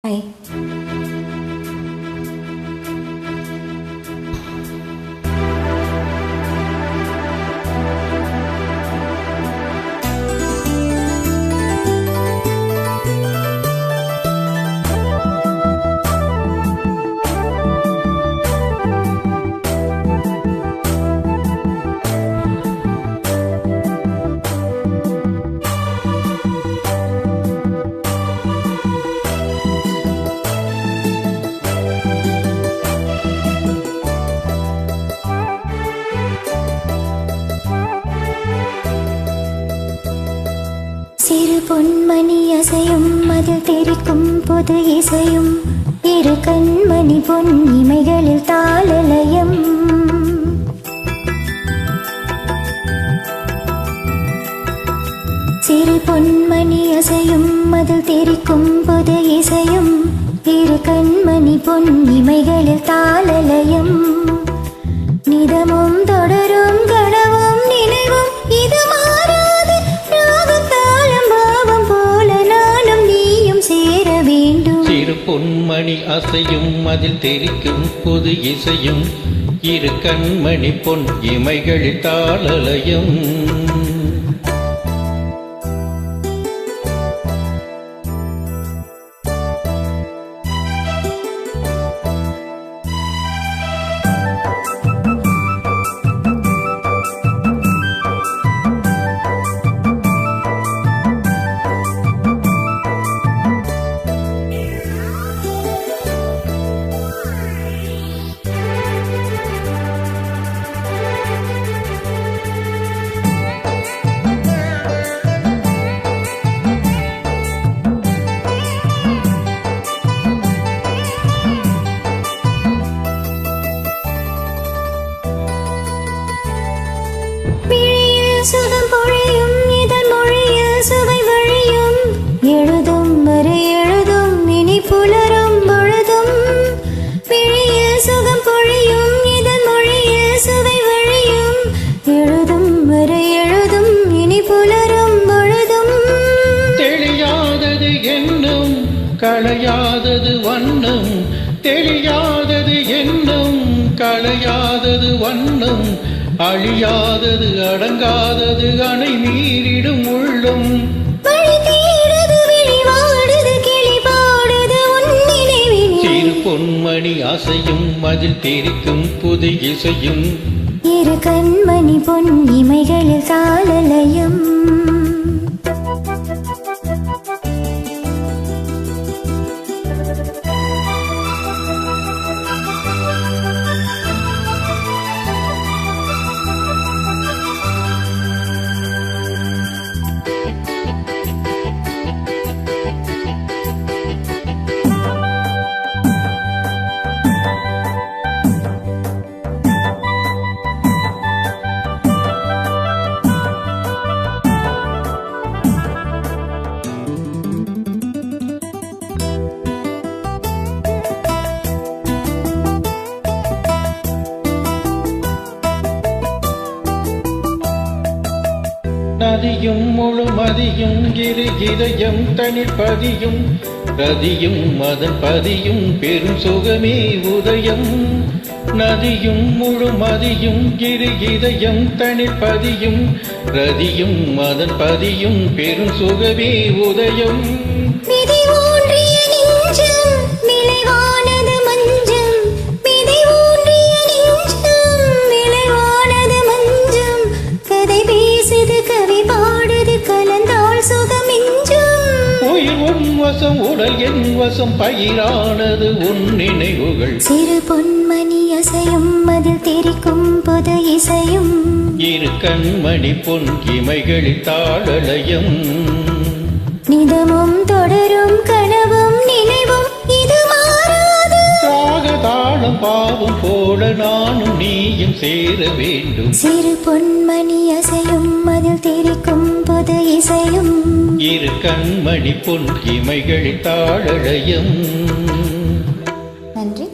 சிறு பொன்மணி அசையும் அதில் தெரிக்கும் பொது இசையும் இரு கண்மணி பொன் இமைகளில் தாளலயம். சிறு பொன்மணி அசையும் அதில் தெரிக்கும் பொது இசையும் இரு கண்மணி பொன் இமைகளில் தாளலயம். நிதமும் தொடரும் கனவும் நினைவும் இது மாறாது ராகம் தாளம் பாவம் போல நானும் நீயும் சேர வேண்டும். சிறு பொன்மணி அசையும் அதில் தெரிக்கும் பொது இசையும் இரு கண்மணி பொன் இமைகளில் தாளலயம். சுகம் பொழியும் இதழ் மொழியில் சுவை வழியும் எழுதும் வரை எழுதும் இனி புலரும் பொழுதும். பிழியில் சுகம் பொழியும் இதழ் மொழியில் சுவை வழியும் எழுதும் வரை எழுதும் இனி புலரும் பொழுதும். தெளியாதது என்னும் களையாதது வண்ணம், தெளியாதது என்னும் களையாதது வண்ணம், அழியாதது அடங்காதது அணை மீறிடும் உள்ளும். சிறு பொன்மணி அசையும் அதில் தெரிக்கும் புது இசையும் இரு கண்மணி பொன் இமைகளில் தாளலயம். நதியும் முழுமதியும் இரு இதயம் தனில் பதியும் ரதியும் அதன் பதியும் பெரும் சுகமே உதயம். நதியும் முழுமதியும் இரு இதயம் தனில் பதியும் ரதியும் அதன் பதியும் பெரும் சுகமே உதயம். உடல் என் வசம் பயிரானது உன் நினைவுகள். சிறு பொன்மணி அசையும் அதில் தெரிக்கும் பொது இசையும் இரு கண்மணி பொன் இமைகளில் தாளலயம். நிதமும் தொடரும் கனவும் நினைவும் இது மாறாது ராக தாளம் பாவம் போல நானும் நீயும் சேர வேண்டும். சிறு பொன்மணி அசையும் அதில் தெரிக்கும் பொது இசையும் இரு கண்மணி பொன் இமைகளில் தாளலயம். நன்றி.